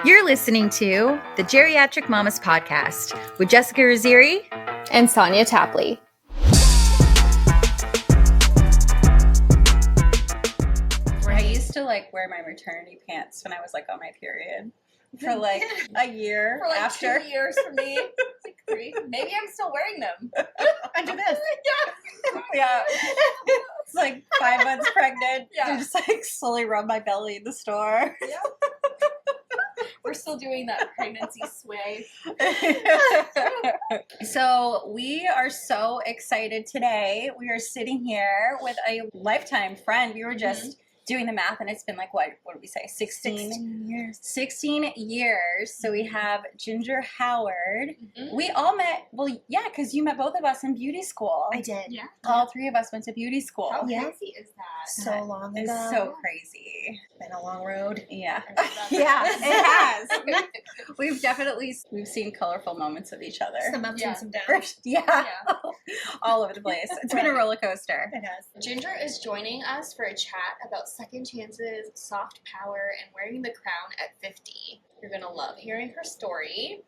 You're listening to the Geriatric Mamas Podcast with Jessica Raziri and Sonia Tapley. I used to wear my maternity pants when I was on my period for a year For after. 2 years for me. It's 3. Maybe I'm still wearing them. Under this. Yeah. It's 5 months pregnant. Yeah. I just slowly rub my belly in the store. Yeah. We're still doing that pregnancy sway. So we are so excited today. We are sitting here with a lifetime friend. We were just doing the math, and it's been what did we say? 16 years. 16 years. So we have Ginger Howard. We all met, because you met both of us in beauty school. I did. Yeah. All three of us went to beauty school. How crazy is that? So long ago. It's so crazy. Been a long road. Yeah. Yeah, it has. We've seen colorful moments of each other. Some ups and some downs. Yeah. All over the place. It's been a roller coaster. It has. Ginger is joining us for a chat about second chances, soft power, and wearing the crown at 50. You're going to love hearing her story.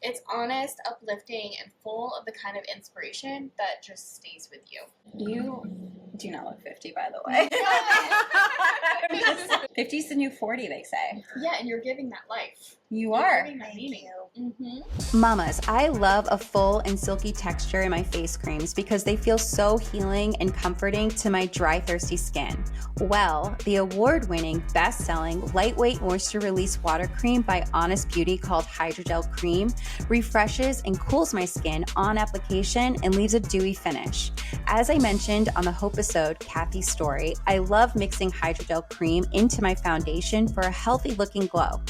It's honest, uplifting, and full of the kind of inspiration that just stays with you. You do not look 50, by the way. 50's the new 40, they say. Yeah, and you're giving that life. You are. Giving that Thank meaning. you. Mamas. I love a full and silky texture in my face creams because they feel so healing and comforting to my dry, thirsty skin. Well, the award-winning, best-selling, lightweight moisture release water cream by Honest Beauty called Hydrogel Cream refreshes and cools my skin on application and leaves a dewy finish. As I mentioned on the Hope-isode, Kathy's story, I love mixing Hydrogel Cream into my foundation for a healthy-looking glow.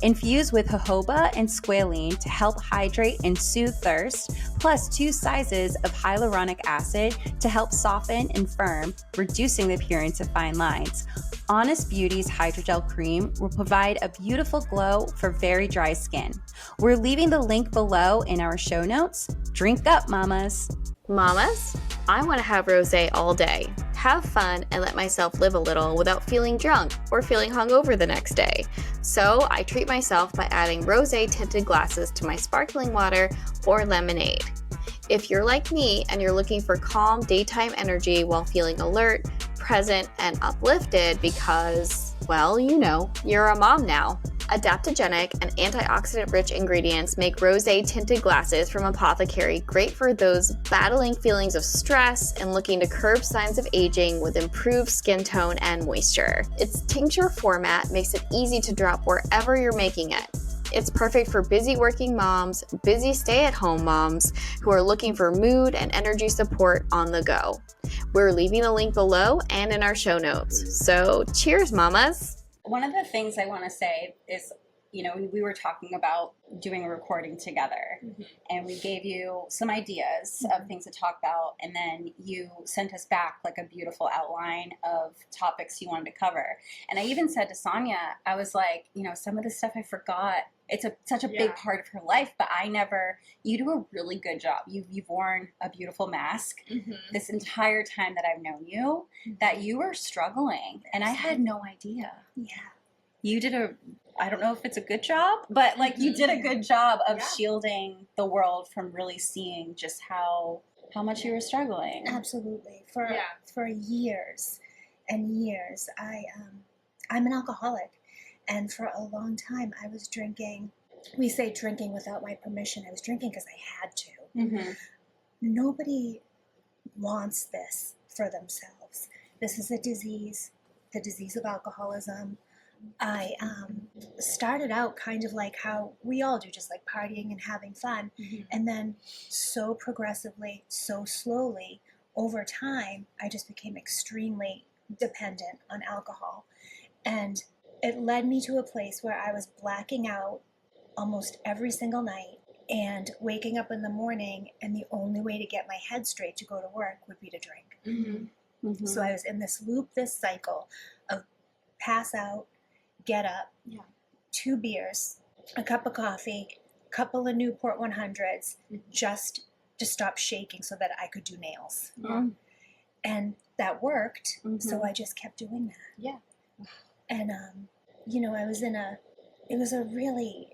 Infused with jojoba and squalene to help hydrate and soothe thirst, plus 2 sizes of hyaluronic acid to help soften and firm, reducing the appearance of fine lines. Honest Beauty's Hydrogel Cream will provide a beautiful glow for very dry skin. We're leaving the link below in our show notes. Drink up, mamas. Mamas, I want to have rosé all day, have fun, and let myself live a little without feeling drunk or feeling hungover the next day. So I treat myself by adding rosé tinted glasses to my sparkling water or lemonade. If you're like me and you're looking for calm daytime energy while feeling alert, present, and uplifted because, well, you're a mom now. Adaptogenic and antioxidant-rich ingredients make rosé tinted glasses from Apothecary great for those battling feelings of stress and looking to curb signs of aging with improved skin tone and moisture. Its tincture format makes it easy to drop wherever you're making it. It's perfect for busy working moms, busy stay-at-home moms who are looking for mood and energy support on the go. We're leaving a link below and in our show notes. So cheers, mamas! One of the things I want to say is, we were talking about doing a recording together, and we gave you some ideas of things to talk about, and then you sent us back a beautiful outline of topics you wanted to cover. And I even said to Sonia, I was like, some of the stuff I forgot. It's such a big part of her life, but you do a really good job. You've worn a beautiful mask this entire time that I've known you, that you were struggling, and I had no idea. Yeah. You did I don't know if it's a good job, but you did a good job of shielding the world from really seeing just how much you were struggling. Absolutely. For years and years, I'm an alcoholic. And for a long time, I was drinking. We say drinking without my permission. I was drinking because I had to. Nobody wants this for themselves. This is a disease, the disease of alcoholism. I started out kind of like how we all do, just partying and having fun. And then so progressively, so slowly, over time, I just became extremely dependent on alcohol. And it led me to a place where I was blacking out almost every single night and waking up in the morning, and the only way to get my head straight to go to work would be to drink. So I was in this loop, this cycle of pass out, get up, 2 beers, a cup of coffee, a couple of Newport 100s, just to stop shaking so that I could do nails. And that worked, so I just kept doing that. And, I was in a it was a really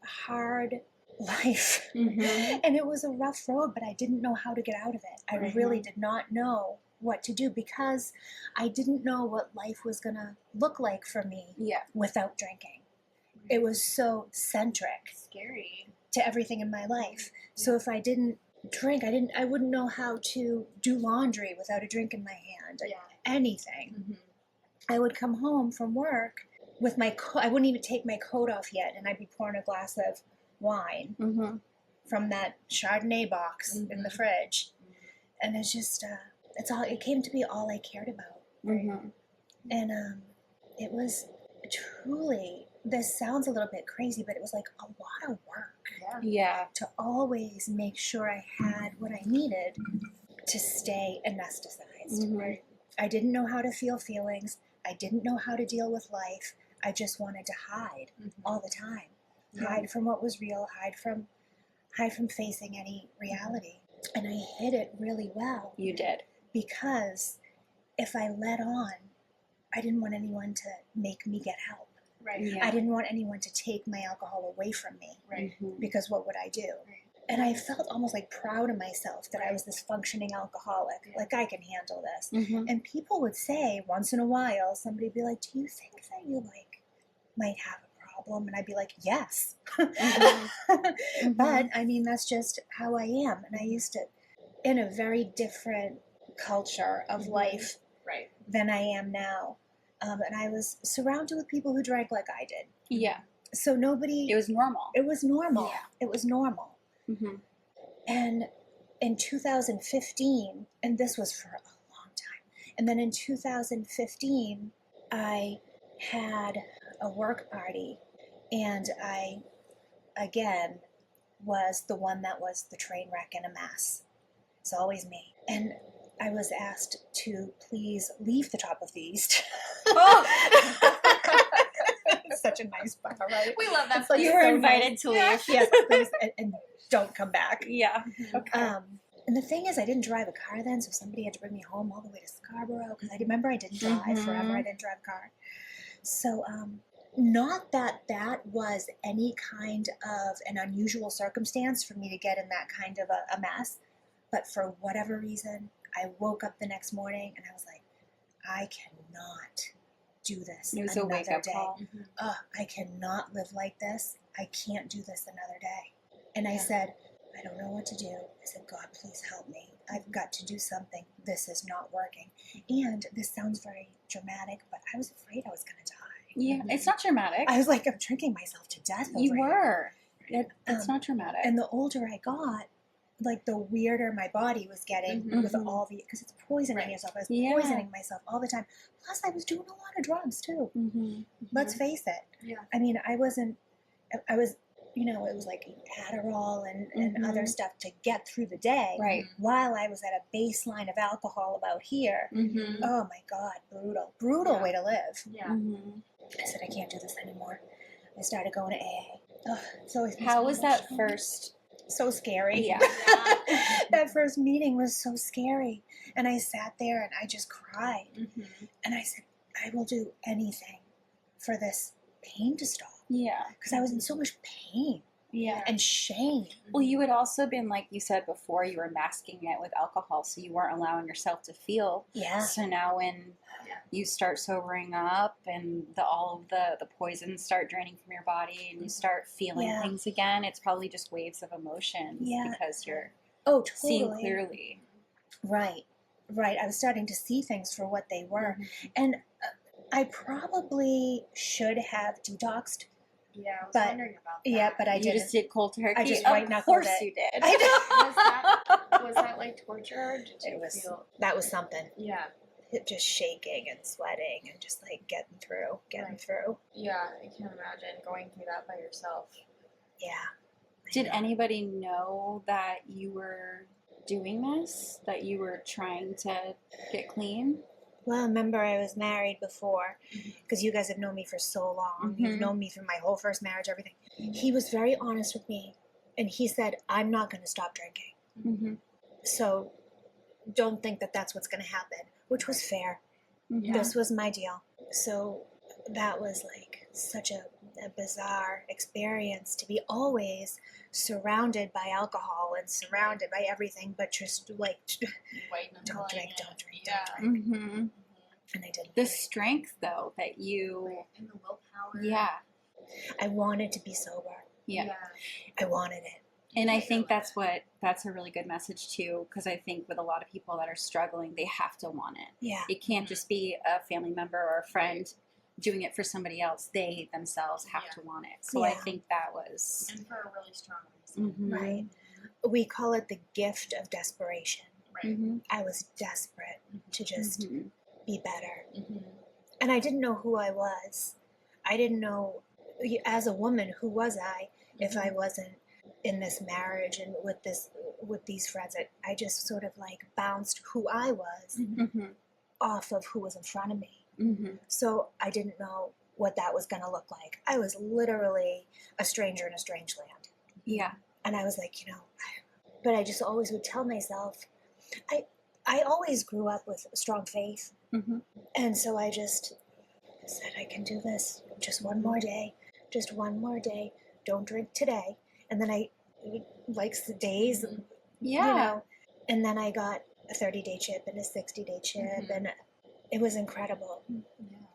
hard life. Mm-hmm. And it was a rough road, but I didn't know how to get out of it. I Right. really did not know what to do because I didn't know what life was going to look like for me Yeah. without drinking. It was so centric Scary. to everything in my life. So if I didn't drink, I wouldn't know how to do laundry without a drink in my hand. Yeah. Anything. Mm-hmm. I would come home from work with my I wouldn't even take my coat off yet, and I'd be pouring a glass of wine Mm-hmm. from that Chardonnay box in the fridge, and it's just it came to be all I cared about. Mm-hmm. And it was truly, this sounds a little bit crazy, but it was like a lot of work Yeah. to always make sure I had what I needed to stay anesthetized. Mm-hmm. I didn't know how to feel feelings. I didn't know how to deal with life. I just wanted to hide all the time. Hide from what was real, hide from facing any reality. And I hid it really well You did. because if I let on, I didn't want anyone to make me get help. Right. Yeah. I didn't want anyone to take my alcohol away from me Right. Mm-hmm. because what would I do? And I felt almost like proud of myself that I was this functioning alcoholic. Like, I can handle this. Mm-hmm. And people would say, once in a while, somebody would be like, do you think that you might have a problem? And I'd be like, yes. Mm-hmm. But I mean, that's just how I am. And I used to, in a very different culture of life Right. than I am now. And I was surrounded with people who drank like I did. Yeah. So nobody, It was normal. it was normal. Yeah. It was normal. Mm-hmm. And in 2015, and this was for a long time, and then in 2015, I had a work party, and I, again, was the one that was the train wreck in a mess. It's always me. And I was asked to please leave the top of the East. It's such a nice bar, right? We love that. It's like You so were nice. invited to leave. Yes, please, and don't come back. Yeah. Okay. And the thing is, I didn't drive a car then, so somebody had to bring me home all the way to Scarborough because I remember I didn't drive forever. I didn't drive a car. So, not that that was any kind of an unusual circumstance for me to get in that kind of a mess, but for whatever reason, I woke up the next morning and I was like, I cannot do this It was a another wake-up day. call. I cannot live like this. I can't do this another day. And I said, I don't know what to do. I said, God, please help me. I've got to do something. This is not working. And this sounds very dramatic, but I was afraid I was going to die. Yeah. It's not dramatic. I was like, I'm drinking myself to death over You here. were. It's not dramatic. And the older I got, like the weirder my body was getting with all the, because it's poisoning yourself. I was poisoning myself all the time. Plus, I was doing a lot of drugs too. Mm-hmm. Let's face it. Yeah. I mean, I was, you know, it was like Adderall and other stuff to get through the day. Right. While I was at a baseline of alcohol about here. Mm-hmm. Oh my God, brutal way to live. Yeah. Mm-hmm. I said, I can't do this anymore. I started going to AA. Oh, it's always been How so was that emotional. first? So scary. Yeah. That first meeting was so scary. And I sat there and I just cried. And I said, I will do anything for this pain to stop. Yeah. Because I was in so much pain Yeah. and shame. Well, you had also been, like you said before, you were masking it with alcohol, so you weren't allowing yourself to feel. Yeah. So now when you start sobering up and all of the poisons start draining from your body and you start feeling Yeah. things again, it's probably just waves of emotions Yeah. because you're Oh, seeing totally. clearly. Right. I was starting to see things for what they were. And I probably should have detoxed. Yeah, I was But- wondering about that. Yeah, but I You didn't. just did cold turkey. I just Of white-knuckled course it. you did. Was that like torture? Or did you feel? That was something. Yeah. Just shaking and sweating and just like getting through. Yeah, I can't imagine going through that by yourself. Yeah. Did anybody know that you were doing this? That you were trying to get clean? Well, remember I was married before because you guys have known me for so long. You've known me through my whole first marriage, everything. He was very honest with me and he said, I'm not going to stop drinking. Mm-hmm. So don't think that that's what's going to happen, which was fair. Mm-hmm. This was my deal. So that was like such a a bizarre experience to be always surrounded by alcohol and surrounded by everything, but just like, don't drink. Mm-hmm. And I didn't. The strength, though, that you, And the willpower. yeah, I wanted to be sober. yeah. I wanted it. And I think that's a really good message too, because I think with a lot of people that are struggling, they have to want it. Yeah. It can't just be a family member or a friend doing it for somebody else. They themselves have to want it. So I Yeah. think that was And for a really strong reason. mhm. Right. We call it the gift of desperation. Right. Mhm. I was desperate to just Mhm. be better. Mm-hmm. And I didn't know who I was. I didn't know, as a woman, who was I if I wasn't in this marriage and with these friends. I just sort of like bounced who I was Mhm. off of who was in front of me. Mhm. So I didn't know what that was going to look like. I was literally a stranger in a strange land. Yeah. And I was like, but I just always would tell myself, I always grew up with strong faith. Mhm. And so I just said, I can do this. Just one more day. Just one more day. Don't drink today. And then the days, Yeah. and then I got a 30-day chip and a 60-day chip. And it was incredible.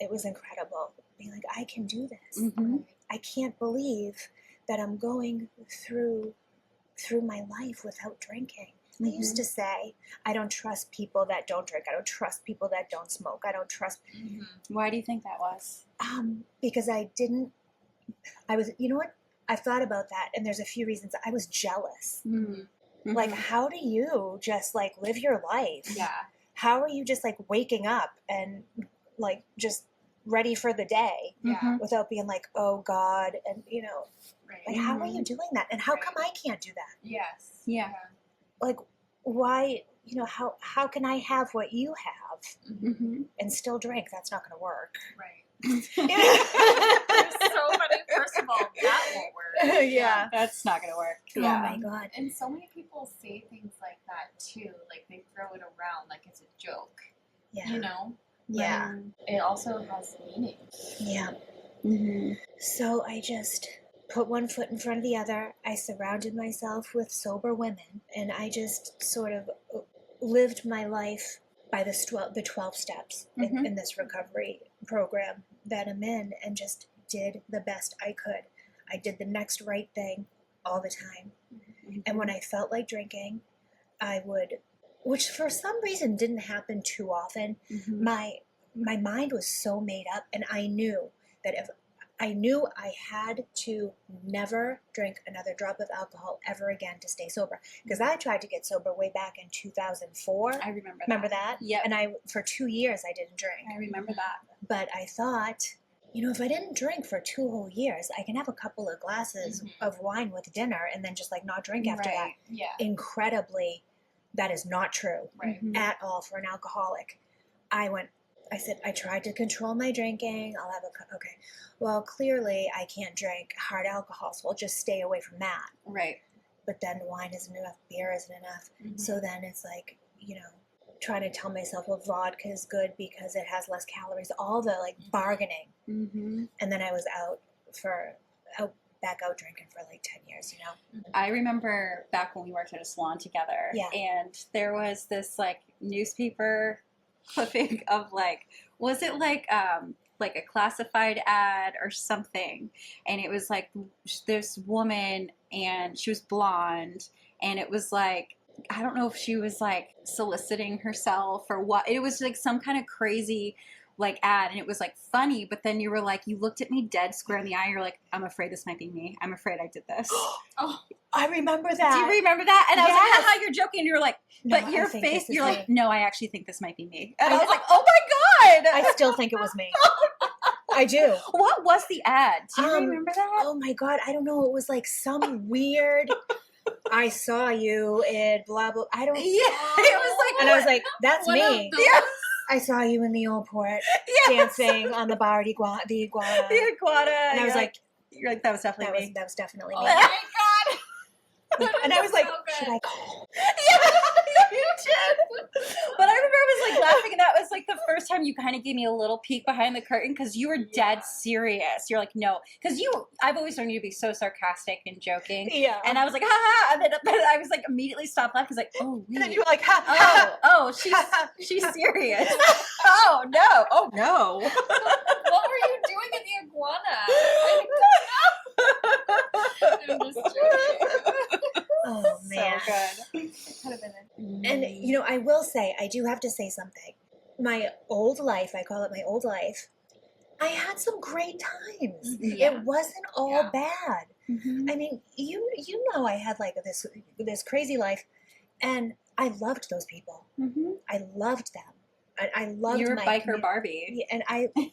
It was incredible. Being like, I can do this. Mhm. I can't believe that I'm going through my life without drinking. I used to say, I don't trust people that don't drink. I don't trust people that don't smoke. I don't trust, Why do you think that was? because I was, I've thought about that, and there's a few reasons. I was jealous. Mm-hmm. Like, how do you just like live your life? Yeah. How are you just like waking up and like just ready for the day Yeah. without being like, oh God, and Right. like, how are you doing that? And how come I can't do that? Yes. Yeah. Like, why, how can I have what you have Mm-hmm. and still drink? That's not going to work. Right. Yeah. It's so funny. First of all, that won't work. Yeah. That's not going to work. Oh Yeah. my God. And so many people say things like that too. Like they throw it around like it's a joke. Yeah. You know? Yeah. It also has meaning. Yeah. Mm-hmm. So I just put one foot in front of the other. I surrounded myself with sober women, and I just sort of lived my life by the 12 steps in this recovery program that I'm in, and just did the best I could. I did the next right thing all the time. And when I felt like drinking, I would, which for some reason didn't happen too often, my mind was so made up, and I knew that if I had to never drink another drop of alcohol ever again to stay sober. Because I tried to get sober way back in 2004. I remember that. Remember that? Yep. And for 2 years I didn't drink. I remember that. But I thought, if I didn't drink for 2 whole years, I can have a couple of glasses of wine with dinner and then just like not drink after that. Yeah. Incredibly, that is not true Right. at all for an alcoholic. I said, I tried to control my drinking. I'll have okay. Well, clearly I can't drink hard alcohol, so I'll just stay away from that. Right. But then wine isn't enough, beer isn't enough. So then it's like, trying to tell myself, well, vodka is good because it has less calories, all the like bargaining. And then I was back out drinking for like 10 years, I remember back when we worked at a salon together, Yeah. and there was this like newspaper clipping of like, was it like a classified ad or something, and it was like this woman, and she was blonde, and it was like, I don't know if she was like soliciting herself or what. It was like some kind of crazy like ad, and it was like funny, but then you were like, you looked at me dead square in the eye, you're like, I'm afraid this might be me. I'm afraid I did this. Oh, I remember that. Do you remember that? And I was like, Yes. haha, you're joking. And you're like, No, but I your think face, this is you're me. like, no, I actually think this might be me. And I was like, oh my God. I still think it was me. I do. What was the ad? Do you remember that? Oh my God, I don't know. It was like some weird, I saw you in blah, blah. I don't. Yeah. It was like, And I was like, that's one of me. those- yeah. I saw you in the old port Yes. dancing on the bar, the iguana. The iguana. And I was like, you're like, that was definitely me. that was definitely Oh me. my God. And I was like, So good. should I call? Yeah. You did. But I remember I was like laughing, and that was like the first time you kind of gave me a little peek behind the curtain because you were dead serious. You're like, no, because I've always known you to be so sarcastic and joking. Yeah. And I was like, ha ha. And then but I was like immediately stopped laughing because like, oh, wait. And then you were like, ha, ha. Oh, she's serious. Oh no. Oh no. What were you doing in the iguana? I'm just joking. Oh, man. So good. It could have been And, you know, I will say, I do have to say something. My old life, I call it my old life, I had some great times. Yeah. It wasn't all bad. Mhm. I mean, you know, I had like this crazy life, and I loved those people. Mhm. I loved them. I loved You were my biker community. Barbie. Yeah, and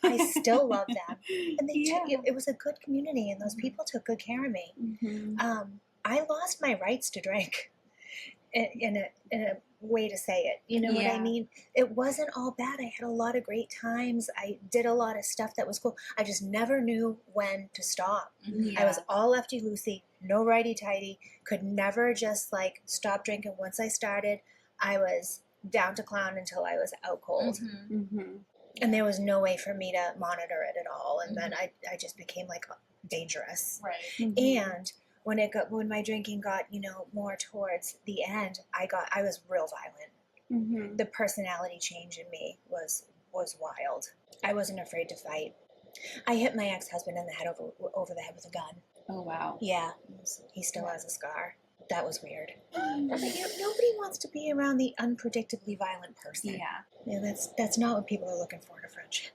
I still love them. And they Yeah. it was a good community, and those people took good care of me. Mhm. I lost my rights to drink, in a way to say it. You know what I Yeah. mean? It wasn't all bad. I had a lot of great times. I did a lot of stuff that was cool. I just never knew when to stop. I was all lefty loosey, no righty tighty. Could never just like stop drinking. Once I started, I was down to clown until I was out cold. Mhm. And there was no way for me to monitor it at all. And then I just became like dangerous. right. And when my drinking got, you know, more towards the end, I was real violent. Mhm. The personality change in me was wild. I wasn't afraid to fight. I hit my ex-husband in the head over the head with a gun. Oh wow. Yeah, he still has a scar. That was weird. But, you know, nobody wants to be around the unpredictably violent person. Yeah. You know, that's not what people are looking for in a friendship.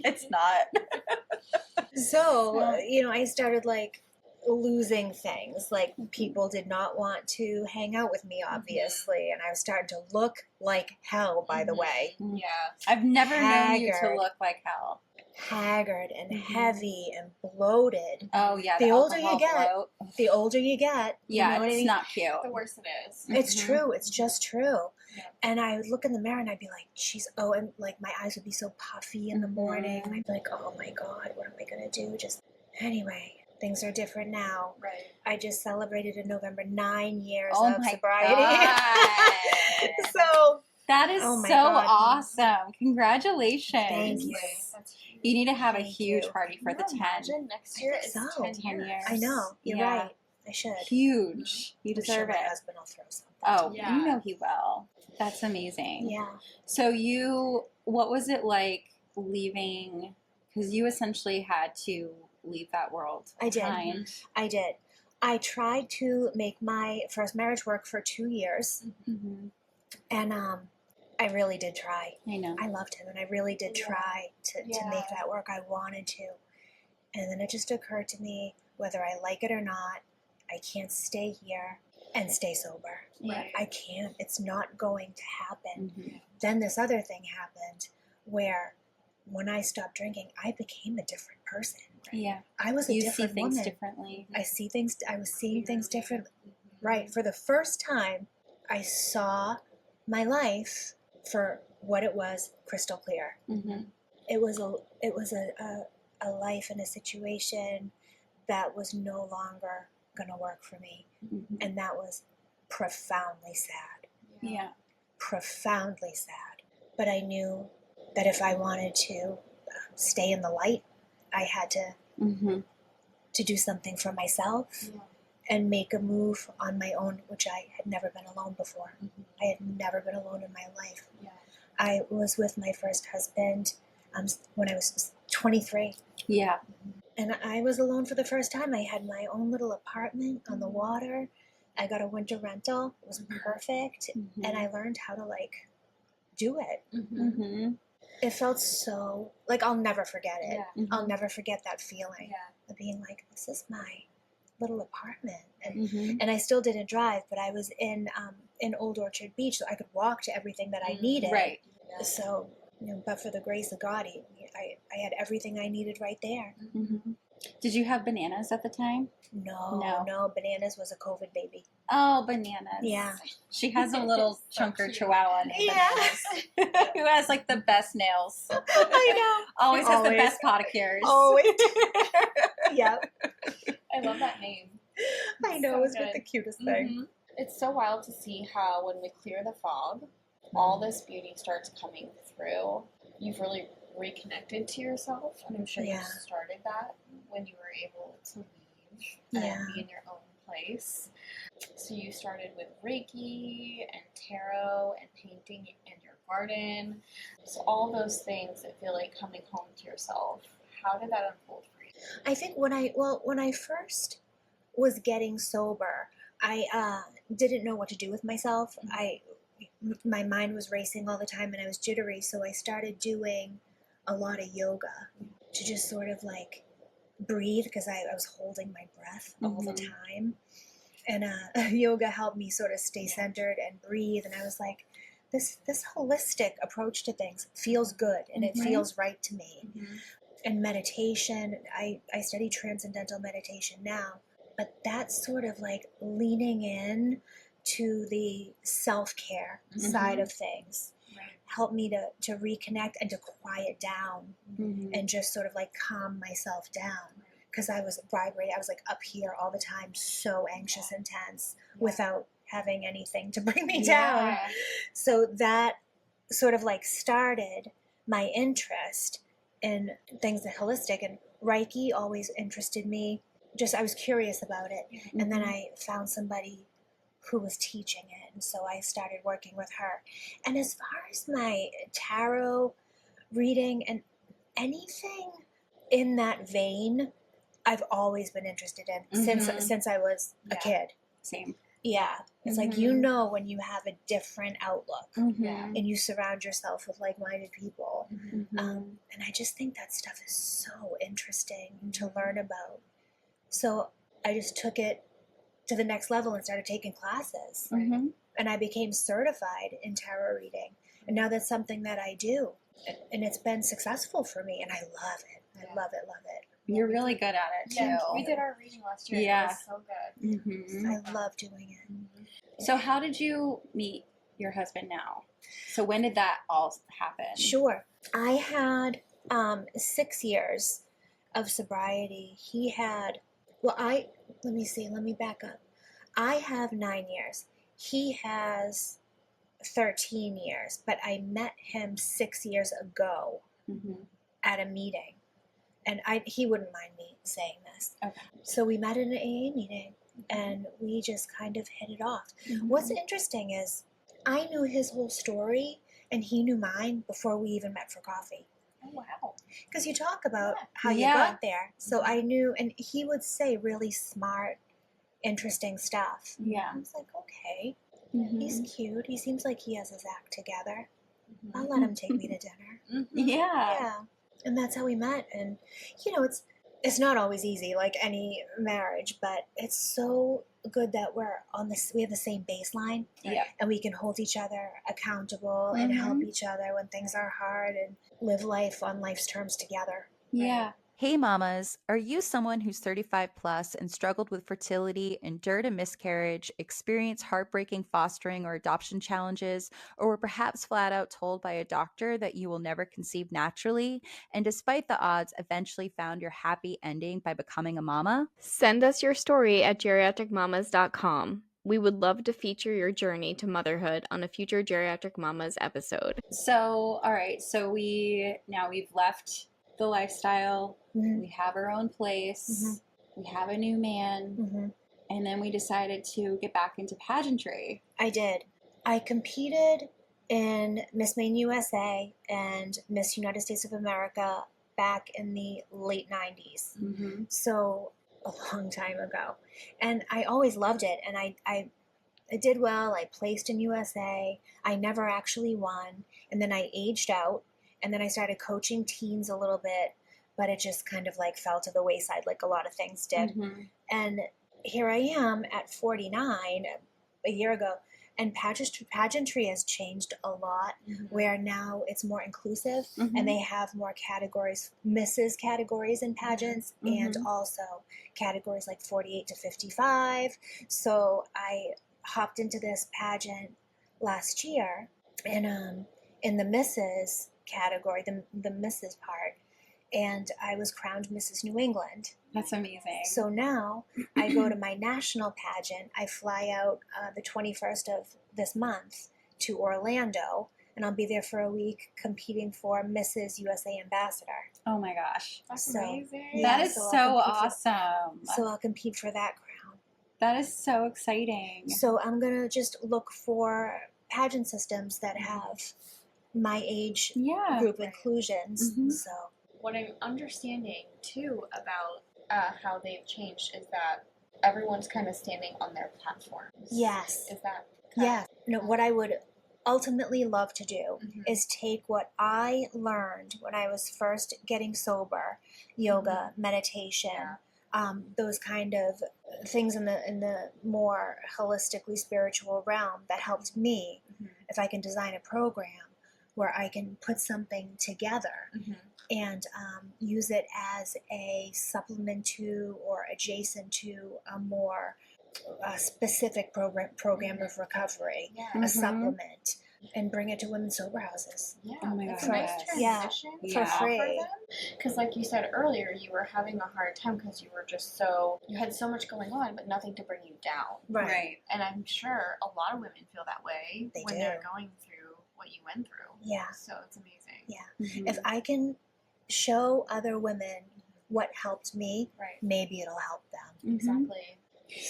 It's not. So, you know, I started like losing things. Like people did not want to hang out with me, obviously, and I was starting to look like hell, by the way. Yeah. I've never known you to Haggard. look like hell. Haggard and heavy and bloated. Oh yeah. The older you alcohol get, bloat. The older you get, Yeah, you know what I it's mean? not cute. The worse it is. It's Mhm. true. It's just true. Yeah. And I would look in the mirror and I'd be like, "Jeez, oh," and like my eyes would be so puffy in the morning. And I'd be like, "Oh my God, what am I gonna do?" Just anyway, things are different now. Right. I just celebrated in November 9 years Oh of my sobriety. God. So That is Oh my so God. awesome. Congratulations. Thank you. That's huge. You need to have a Thank huge you. party for the Can you 10. imagine next year think is so. 10 10 years. I know you're Yeah. right. I should. Huge. You I'm deserve sure my it. husband will throw something. Oh, Yeah. you know he will. That's amazing. Yeah. So what was it like leaving? Because you essentially had to leave that world I did. behind. I did. I tried to make my first marriage work for 2 years, Mm-hmm. and I really did try. I know. I loved him, and I really did Yeah. try to Yeah. make that work. I wanted to. And then it just occurred to me, whether I like it or not, I can't stay here and stay sober. Yeah. I can't. It's not going to happen. Mhm. Then this other thing happened where when I stopped drinking, I became a different person. Yeah. I was a You see different things woman. differently. I was seeing things differently. Right. For the first time, I saw my life for what it was, crystal clear. Mm-hmm. It was a life and a situation that was no longer going to work for me. Mm-hmm. And that was profoundly sad. Yeah. Profoundly sad. But I knew that if I wanted to stay in the light, I had to Mm-hmm. do something for myself Yeah. and make a move on my own, which I had never been alone before. I had never been alone in my life. Yeah. I was with my first husband when I was 23. Yeah. And I was alone for the first time. I had my own little apartment on the water. I got a winter rental. It was perfect. Mm-hmm. And I learned how to like do it. Mm-hmm. It felt so like I'll never forget it. Yeah. I'll never forget that feeling Yeah. of being like, this is my little apartment. And Mm-hmm. and I still didn't drive, but I was in Old Orchard Beach, so I could walk to everything that I needed. Right. So, you know, but for the grace of God, I had everything I needed right there. Mm-hmm. Did you have bananas at the time? No, Bananas was a COVID baby. Oh, bananas. Yeah. She has a little So chunker cute. chihuahua named Bananas, who has like the best nails. I Always has the Always. best podicures. Always. Yeah, I love that name. I know. So It was good. the cutest thing. It's so wild to see how when we clear the fog, all this beauty starts coming through. You've really reconnected to yourself, and I'm sure you started that when you were able to leave and be in your own place. So you started with Reiki and tarot and painting in your garden. So all those things that feel like coming home to yourself. How did that unfold for you? I think when I first was getting sober, I didn't know what to do with myself. My mind was racing all the time and I was jittery, so I started doing a lot of yoga to just sort of like breathe, because I was holding my breath all the time. And yoga helped me sort of stay centered and breathe. And I was like, this holistic approach to things feels good and it feels right to me. And meditation, I study transcendental meditation now, but that's sort of like leaning in to the self-care side of things. Helped me to reconnect and to quiet down and just sort of like calm myself down, because I was vibrating. I was like up here all the time, so anxious and tense without having anything to bring me down. So that sort of like started my interest in things that holistic, and Reiki always interested me. Just, I was curious about it. And then I found somebody who was teaching it, and so I started working with her. And as far as my tarot reading and anything in that vein, I've always been interested in since I was a kid. Same. Yeah. It's like, you know, when you have a different outlook and you surround yourself with like-minded people. And I just think that stuff is so interesting to learn about. So I just took it to the next level and started taking classes. And I became certified in tarot reading. And now that's something that I do. And it's been successful for me, and I love it. I love it, love it. You're really good at it, too. Yeah, we did our reading last year. Yeah. It was so good. I love doing it. So how did you meet your husband now? So when did that all happen? Sure. I had 6 years of sobriety. He had, let me back up. I have 9 years. He has 13 years, but I met him 6 years ago at a meeting. And he wouldn't mind me saying this. Okay. So we met in an AA meeting, and we just kind of hit it off. What's interesting is I knew his whole story, and he knew mine before we even met for coffee. Oh, wow. Because you talk about how you got there. So I knew, and he would say really smart, interesting stuff. Yeah. I was like, okay, he's cute. He seems like he has his act together. I'll let him take me to dinner. Yeah. And that's how we met. And, you know, it's not always easy, like any marriage, but it's so good that we have the same baseline. Yeah. And we can hold each other accountable and help each other when things are hard and live life on life's terms together. Yeah. Right? Hey mamas, are you someone who's 35 plus and struggled with fertility, endured a miscarriage, experienced heartbreaking fostering or adoption challenges, or were perhaps flat out told by a doctor that you will never conceive naturally, and despite the odds, eventually found your happy ending by becoming a mama? Send us your story at geriatricmamas.com. We would love to feature your journey to motherhood on a future Geriatric Mamas episode. So, all right. So we've left the lifestyle. We have our own place. We have a new man. And then we decided to get back into pageantry. I did. I competed in Miss Maine USA and Miss United States of America back in the late 90s. So a long time ago. And I always loved it. And I did well. I placed in USA. I never actually won. And then I aged out. And then I started coaching teens a little bit, but it just kind of like fell to the wayside like a lot of things did. And here I am at 49 a year ago, and pageantry has changed a lot, where now it's more inclusive and they have more categories, Mrs. categories in pageants, and also categories like 48 to 55. So I hopped into this pageant last year, and in the Mrs. category, the Mrs. part, and I was crowned Mrs. New England. That's amazing. So now I go to my national pageant. I fly out the 21st of this month to Orlando, and I'll be there for a week competing for Mrs. USA Ambassador. Oh my gosh. That's So, amazing. yeah, That is so so I'll compete awesome. So I'll compete for that crown. That is so exciting. So I'm going to just look for pageant systems that have my age Yeah. group inclusions. Mhm. So What I'm understanding too about how they've changed is that everyone's kind of standing on their platforms. yes. Is that Yeah. No, what I would ultimately love to do Mhm. is take what I learned when I was first getting sober, yoga, meditation, Yeah. those kind of things in the more holistically spiritual realm that helped me. Mhm. If I can design a program where I can put something together Mhm. and use it as a supplement to or adjacent to a more specific program of recovery, Yeah. a Mhm. supplement, and bring it to women's sober houses. Yeah, Oh my it's God, a nice yes. transition Yeah. to Yeah. offer free. them. Because, like you said earlier, you were having a hard time because you were just you had so much going on, but nothing to bring you down. Right. And I'm sure a lot of women feel that way They when do. they're going through what you went through. Yeah. So it's amazing. Yeah. Mhm. If I can show other women what helped me, Right. maybe it'll help them. Mhm. Exactly.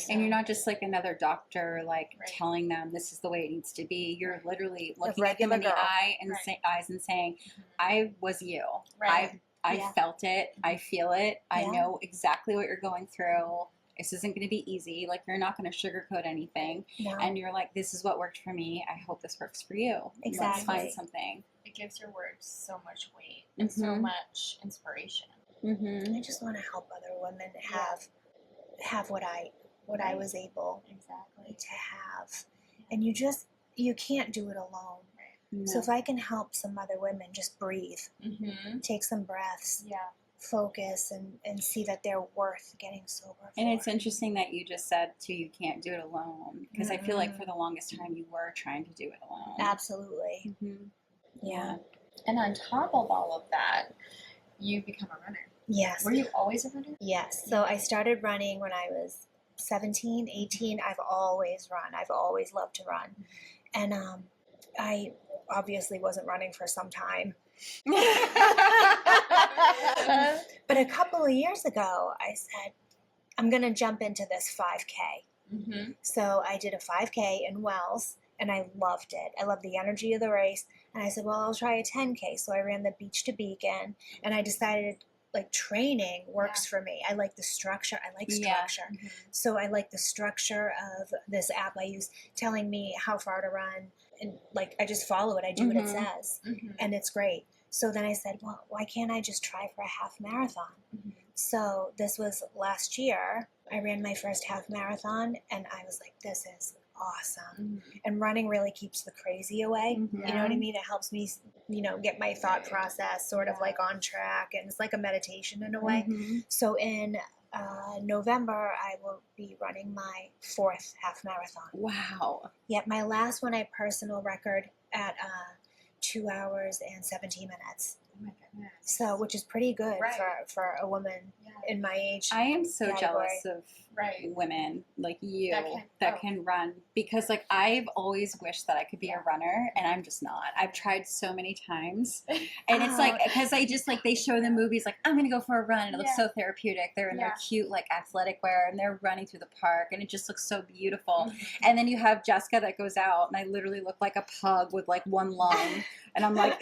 And you're not just like another doctor, like Right. telling them this is the way it needs to be. You're literally A looking at them regular in the girl. eye and Right. eyes and saying, "I was you. Right. I Yeah. felt it. I feel it. I Yeah. know exactly what you're going through. This isn't going to be easy. Like you're not going to sugarcoat anything. No. And you're like, this is what worked for me. I hope this works for you. Let's Exactly. find something." It gives your words so much weight and so Mhm. much inspiration. Mm-hmm. I just want to help other women have what I Right. was able Exactly. to have, and you can't do it alone. Right. So if I can help some other women, just breathe, Mm-hmm. take some breaths, Yeah. focus, and see that they're worth getting sober for. And it's interesting that you just said too, you can't do it alone, because I feel like Mm-mm. for the longest time you were trying to do it alone. Absolutely. Mm-hmm. Yeah. And on top of all of that, you become a runner. Yes. Were you always a runner? Yes. So I started running when I was 17, 18. I've always run. I've always loved to run. And I obviously wasn't running for some time. But a couple of years ago, I said, I'm going to jump into this 5K. Mm-hmm. So I did a 5K in Wells, and I loved it. I loved the energy of the race. And I said, well, I'll try a 10K. So I ran the Beach to Beacon, and I decided, like, training works for me. I like the structure. I like Yeah. structure. Mm-hmm. So I like the structure of this app I use telling me how far to run. And, like, I just follow it. I do what it Mhm. says. Mm-hmm. And it's great. So then I said, well, why can't I just try for a half marathon? Mm-hmm. So this was last year. I ran my first half marathon, and I was like, this is awesome. Mm-hmm. And running really keeps the crazy away. Mhm. You know what I mean? It helps me, get my thought process sort of Yeah. like on track, and it's like a meditation in a way. Mhm. So in November, I will be running my 4th half marathon. Wow. Yet my last one, I personal record at 2 hours and 17 minutes. Oh my goodness. So, which is pretty good Right. for a woman Yeah. in my age. I am so Category. jealous of Right. women like you That that can- can run, because like I've always wished that I could be a runner, and I'm just not. I've tried so many times, and it's like, because I just like, they show the movies like, I'm gonna go for a run, and it looks Yeah. so therapeutic. They're in their Yeah. cute like athletic wear, and they're running through the park, and it just looks so beautiful. Mhm. And then you have Jessica that goes out, and I literally look like a pug with like one lung, and I'm like,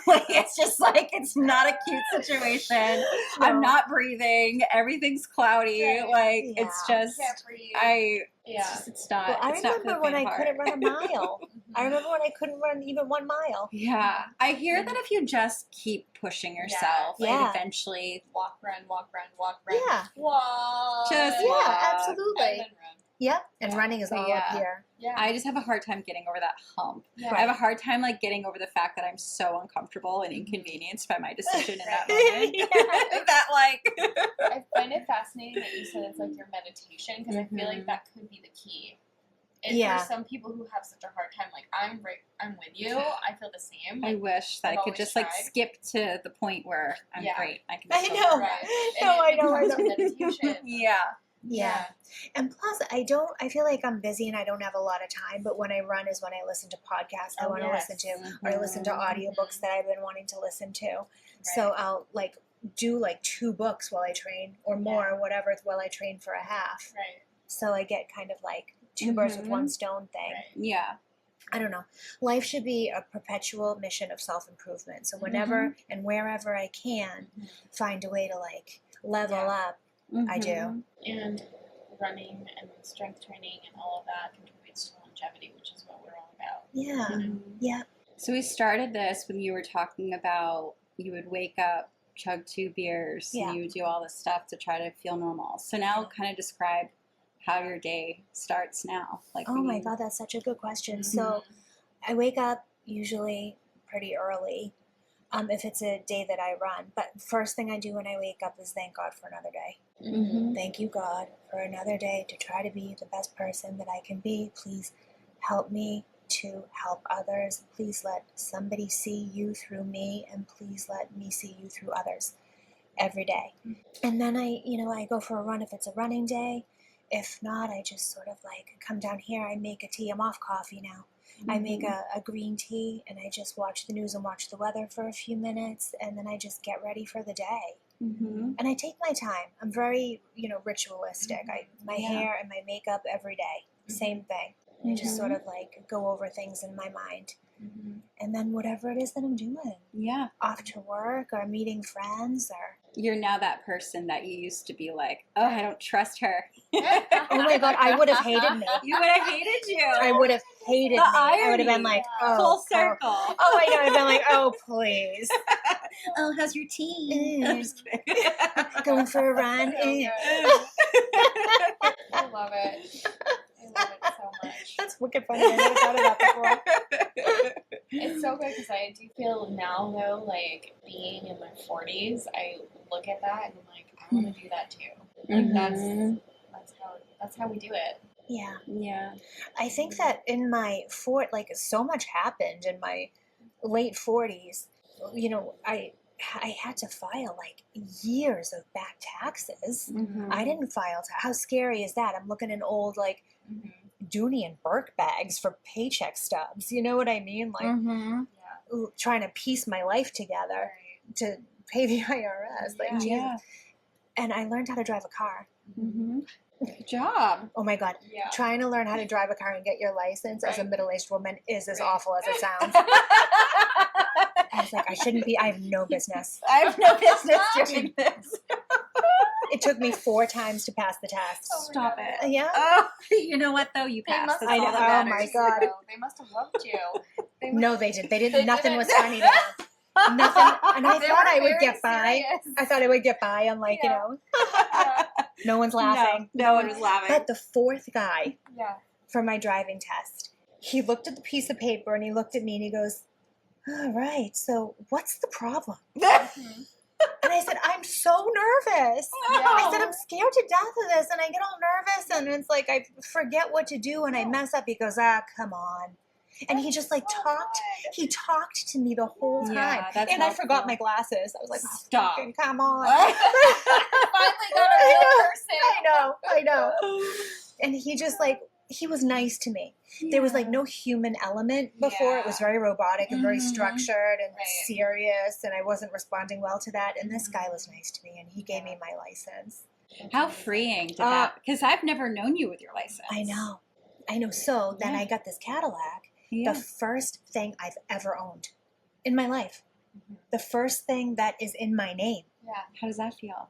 like it's just like, it's not a cute situation. I'm No. not breathing. Everything's cloudy. Right. Like Yeah. it's just, Can't breathe. it's just not. Well, I it's not for the remember when faint I of couldn't heart. run a mile. I remember when I couldn't run even 1 mile. Yeah, I hear that if you just keep pushing yourself, Yeah. it eventually. Walk, run, walk, run, walk, run. Yeah. Walk. Just Yeah, walk. And absolutely. then run. Yep. And Yeah. running is So, all yeah. up here. Yeah. I just have a hard time getting over that hump. yeah. I have a hard time like getting over the fact that I'm so uncomfortable and inconvenienced by my decision in that Right. moment. Yeah. That like. I find it fascinating that you said it's like your meditation, because I feel like Mhm. that could be the key. And Yeah. for some people who have such a hard time, like I'm with you. I feel the same. I Like, wish that I've I could always just like tried. skip to the point where I'm Yeah. great. I can. I just know. right. And No, it I know, I becomes know. meditation. Yeah. Yeah. And plus, I feel like I'm busy and I don't have a lot of time, but when I run is when I listen to podcasts I Oh, want to yes. listen to, or I listen to Mhm. audiobooks that I've been wanting to listen to. So I'll like do like 2 books while I train or more, whatever, while I train for a half. Right. So I get kind of like 2 birds with 1 stone thing. Right. Yeah. I don't know. Life should be a perpetual mission of self-improvement. So whenever and wherever I can find a way to like level up, I do. And running and strength training and all of that contributes to longevity, which is what we're all about. Yeah. Mhm. Yeah. So we started this when you were talking about you would wake up, chug 2 beers, Yeah. and you would do all this stuff to try to feel normal. So now kind of describe how your day starts now. Like Oh when my you- God, that's such a good question. So I wake up usually pretty early, if it's a day that I run. But first thing I do when I wake up is thank God for another day. Mhm. Thank you, God, for another day to try to be the best person that I can be. Please help me to help others. Please let somebody see you through me, and please let me see you through others every day. And then I go for a run if it's a running day. If not, I just sort of like come down here. I make a tea. I'm off coffee now. I make a green tea, and I just watch the news and watch the weather for a few minutes, and then I just get ready for the day. Mhm. And I take my time. I'm very, ritualistic. My hair and my makeup every day, same thing. I just sort of like go over things in my mind. And then whatever it is that I'm doing, Yeah. off to work or meeting friends or... You're now that person that you used to be like, oh, I don't trust her. Oh my God, I would have hated me. You would have hated you. I would have hated The me. I would have been irony. like, oh, Full Carol. circle. Oh my God, I've been like, oh, please. Oh, how's your tea? I'm just kidding. Going for a run. So good. I love it. I love it so much. That's wicked funny. I never thought of that before. It's so good because I do feel now, though, like being in my 40s, I look at that and I'm like, I want to do that too. Like Mhm. that's how we do it. Yeah. Yeah. I think that in my so much happened in my late 40s. I had to file like years of back taxes. Mhm. I didn't file. How scary is that? I'm looking in old like Dooney and Burke bags for paycheck stubs. You know what I mean? Like Mhm. trying to piece my life together to pay the IRS. Like, Jesus. Yeah. And I learned how to drive a car. Mhm. Good job. Oh my God. Yeah. Trying to learn how to drive a car and get your license as a Right. middle-aged woman is as Right. awful as it sounds. I was like, I have no business. I have no business doing this. It took me 4 times to pass the test. Oh my Stop God. it. Yeah. Oh, you know what though? You They passed. must That's I all know. that Oh matters. my God. though. They must have loved you. They No, they didn't. They didn't. They Nothing didn't. was funny to them. Nothing. And I They thought were I would very get by. serious. I thought I would get by. I'm like, Yeah. Yeah. no one's laughing. No one was laughing. But the 4th guy Yeah. for my driving test, he looked at the piece of paper and he looked at me and he goes, all right, so what's the problem? Mhm. And I said, I'm so nervous. I said, I'm scared to death of this. And I get all nervous and it's like I forget what to do and I mess up. He goes, come on. And he just like he talked to me the whole time. Yeah, that's and I forgot helpful. my glasses. I was like, Stop. fucking come on. Finally got a real person. I know. And he just like, he was nice to me. There was like no human element before. It was very robotic and very structured and serious, and I wasn't responding well to that. And this guy was nice to me, and he gave me my license. How freeing did that? Because I've never known you with your license. I know. So then I got this Cadillac, Yeah. the first thing I've ever owned in my life. The first thing that is in my name. Yeah. How does that feel?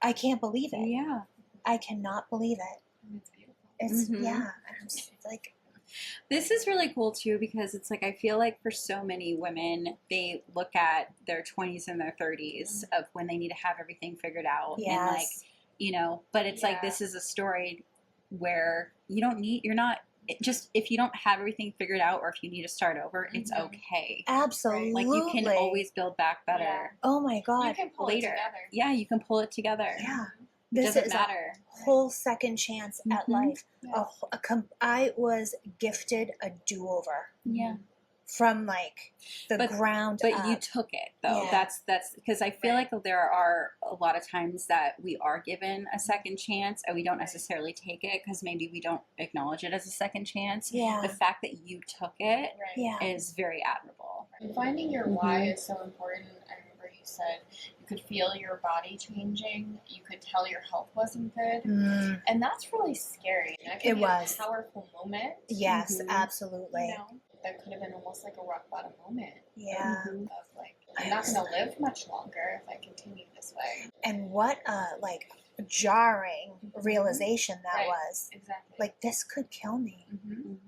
I can't believe it. Yeah. I cannot believe it. It's beautiful. It's, Mhm. yeah. I'm just like, This is really cool too because it's like I feel like for so many women they look at their 20s and their 30s of when they need to have everything figured out and like but it's like this is a story where you're not just if you don't have everything figured out or if you need to start over it's okay. absolutely. Like you can always build back better Oh my God. You can pull later. it together. Yeah, you can pull it together. Yeah. It This doesn't is matter. a whole second chance at Mhm. life. Yeah. I was gifted a do-over Yeah. from like the ground But up. you took it though. Yeah. That's because I feel Right. like there are a lot of times that we are given a second chance and we don't necessarily take it because maybe we don't acknowledge it as a second chance. Yeah. The fact that you took it Right. Yeah. is very admirable. And finding your why is so important. I remember you said you could feel your body changing. You could tell your health wasn't good. Mm, And that's really scary. That can It be was. a powerful moment. yes, Mhm. absolutely. You know, that could have been almost like a rock bottom moment. Yeah. Mhm. Of like, I'm not going to live much longer if I continue this way. And what a like jarring realization that Right. was. Exactly. Like, this could kill me. Mm-hmm. Mhm.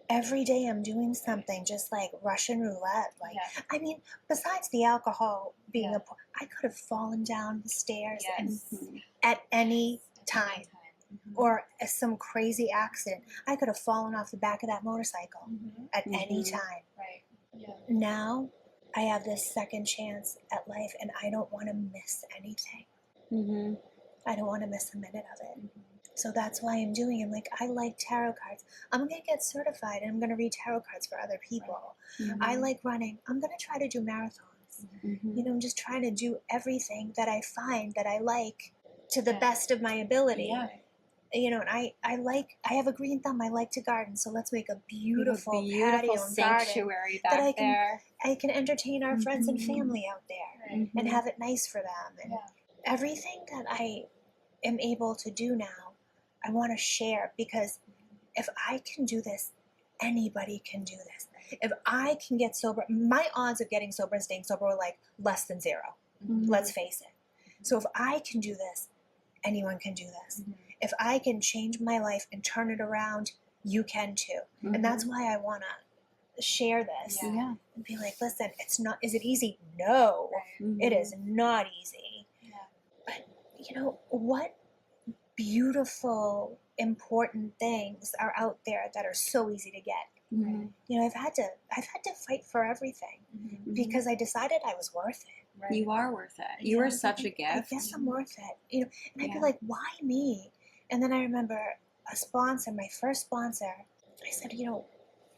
Every day I'm doing something just like Russian roulette. Like, Yeah. I mean, besides the alcohol being Yeah. I could have fallen down the stairs and Yes. Mhm. at any time, Mm-hmm. or some crazy accident. I could have fallen off the back of that motorcycle Mm-hmm. at any Mhm. time. Right. Yeah. Now I have this second chance at life, and I don't want to miss anything. Mhm. I don't want to miss a minute of it. So that's why I'm doing it. I'm like, I like tarot cards. I'm going to get certified and I'm going to read tarot cards for other people. Mhm. I like running. I'm going to try to do marathons. Mhm. You know, I'm just trying to do everything that I find that I like to the Yeah. best of my ability. Yeah. You know, and I have a green thumb. I like to garden. So let's make a beautiful, We have a beautiful patio and garden sanctuary that I back can- there. I can entertain our friends and Mhm. family out there Right. and Mhm. have it nice for them. And Yeah. everything that I am able to do now, I want to share, because if I can do this, anybody can do this. If I can get sober, my odds of getting sober and staying sober were like less than 0. Mhm. Let's face it. So if I can do this, anyone can do this. Mhm. If I can change my life and turn it around, you can too. And that's why I want to share this Yeah. Yeah. and be like, listen, it's not, is it easy? No, Right. it is not easy. Yeah. But you know, what beautiful, important things are out there that are so easy to get. Mhm. You know, I've had to fight for everything Mm-hmm. because I decided I was worth it. Right. You are worth it. You are such a I gift. guess I'm worth it. You know, and I'd be Yeah. like, why me? And then I remember a sponsor, my first sponsor, I said, you know,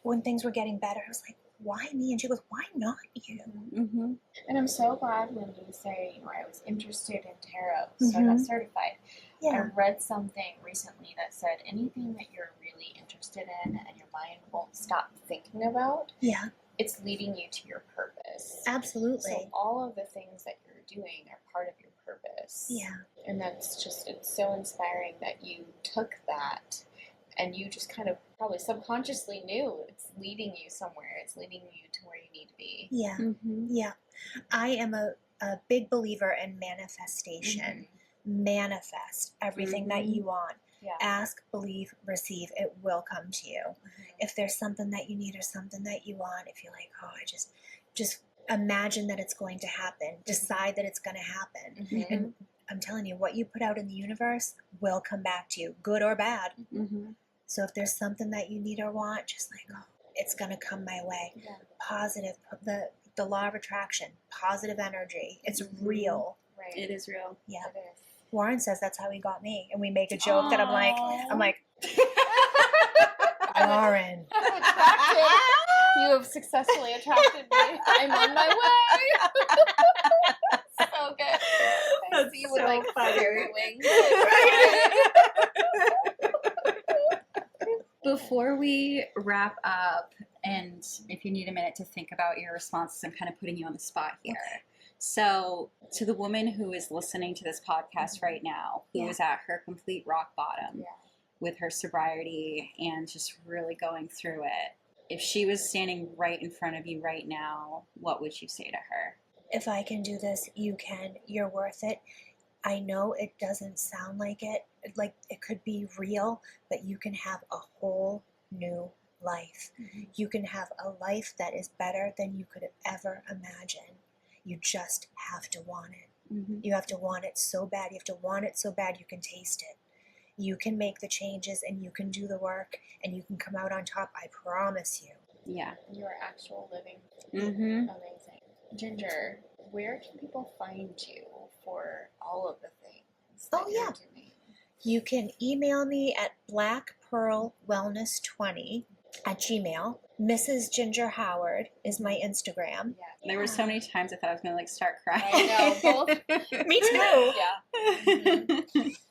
when things were getting better, I was like, why me? And she goes, why not you? Mm-hmm. And I'm so glad when you say, you know, I was interested in tarot, so I got certified. Yeah. I read something recently that said anything that you're really interested in and your mind won't stop thinking about, Yeah, it's leading you to your purpose. absolutely. So all of the things that you're doing are part of your purpose. Yeah. And that's just, it's so inspiring that you took that and you just kind of probably subconsciously knew it's leading you somewhere. It's leading you to where you need to be. Yeah. Mm-hmm. Yeah. I am a big believer in manifestation. Manifest everything that you want. Yeah. Ask, believe, receive. It will come to you. If there's something that you need or something that you want, if you're like, oh, I just imagine that it's going to happen. Decide that it's going to happen. Mhm. And I'm telling you, what you put out in the universe will come back to you, good or bad. Mm-hmm. So if there's something that you need or want, just like, oh, it's going to come my way. Yeah. Positive, the law of attraction, positive energy. It's real. Right. It is real. Yeah. It is. Warren says that's how he got me. And we make a joke that I'm like, Warren. Attracted. You have successfully attracted me. I'm on my way. So good. I That's see you with so like funny. fairy wings. Before we wrap up, and if you need a minute to think about your responses, I'm kind of putting you on the spot here. Okay. So, to the woman who is listening to this podcast right now, who Yeah. is at her complete rock bottom Yeah. with her sobriety and just really going through it, if she was standing right in front of you right now, what would you say to her? If I can do this, you can. You're worth it. I know it doesn't sound like it could be real, but you can have a whole new life. You can have a life that is better than you could ever imagine. You just have to want it. Mm-hmm. You have to want it so bad. You have to want it so bad you can taste it. You can make the changes and you can do the work and you can come out on top. I promise you. Yeah. Your actual living. Mm-hmm. Amazing. Ginger, where can people find you for all of the things? Oh, that yeah. you're doing? You can email me at blackpearlwellness20@gmail. Mrs. Ginger Howard is my Instagram. Yeah. There were so many times I thought I was going to like start crying. I know, both. Me too. Yeah.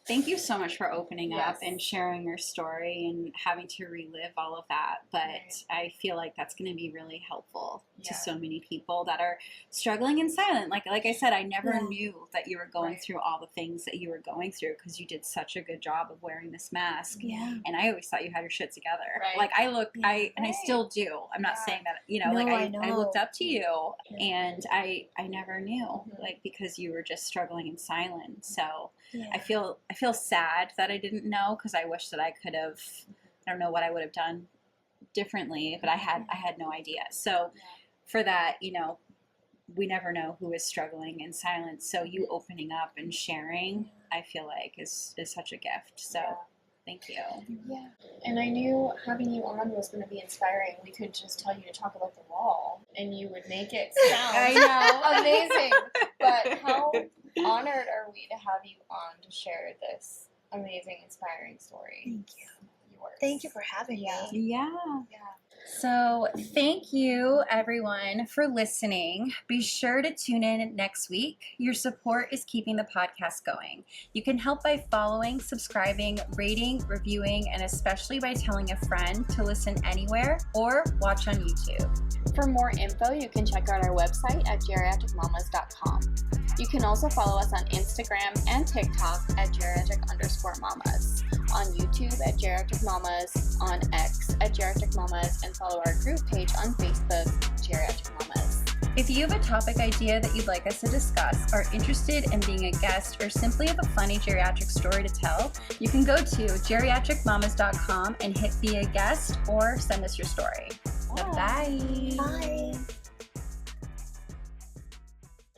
Thank you so much for opening up Yes. and sharing your story and having to relive all of that. But Right. I feel like that's going to be really helpful to Yeah. so many people that are struggling in silence. Like I said, I never Yeah. knew that you were going Right. through all the things that you were going through because you did such a good job of wearing this mask. Yeah. And I always thought you had your shit together. Right. Like I look, Yeah. and I still do. I'm not Yeah. saying that, No, like I I know. looked up to you, Yeah. and I never knew, Mhm. like because you were just struggling in silence. So Yeah. I feel sad that I didn't know because I wish that I could have. I don't know what I would have done differently, but I had no idea. So Yeah. for that, we never know who is struggling in silence. So you opening up and sharing, I feel like is such a gift. So Yeah. thank you. Yeah. And I knew having you on was going to be inspiring. We could just tell you to talk about the wall, and you would make it sound know. amazing. But how honored are we to have you on to share this amazing, inspiring story? Thank you. Yours. Thank you for having Yeah. me. Yeah. Yeah. So, thank you everyone for listening. Be sure to tune in next week. Your support is keeping the podcast going. You can help by following, subscribing, rating, reviewing, and especially by telling a friend to listen anywhere or watch on YouTube. For more info, you can check out our website at geriatricmamas.com. You can also follow us on Instagram and TikTok at geriatric_mamas, on YouTube at Geriatric Mamas, on X at Geriatric Mamas, and follow our group page on Facebook, Geriatric Mamas. If you have a topic idea that you'd like us to discuss, are interested in being a guest, or simply have a funny geriatric story to tell, you can go to geriatricmamas.com and hit be a guest or send us your story. Bye. Bye.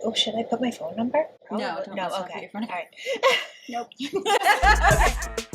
Oh, should I put my phone number? No, Probably. don't. No, Let's not put okay. your phone All right. Nope.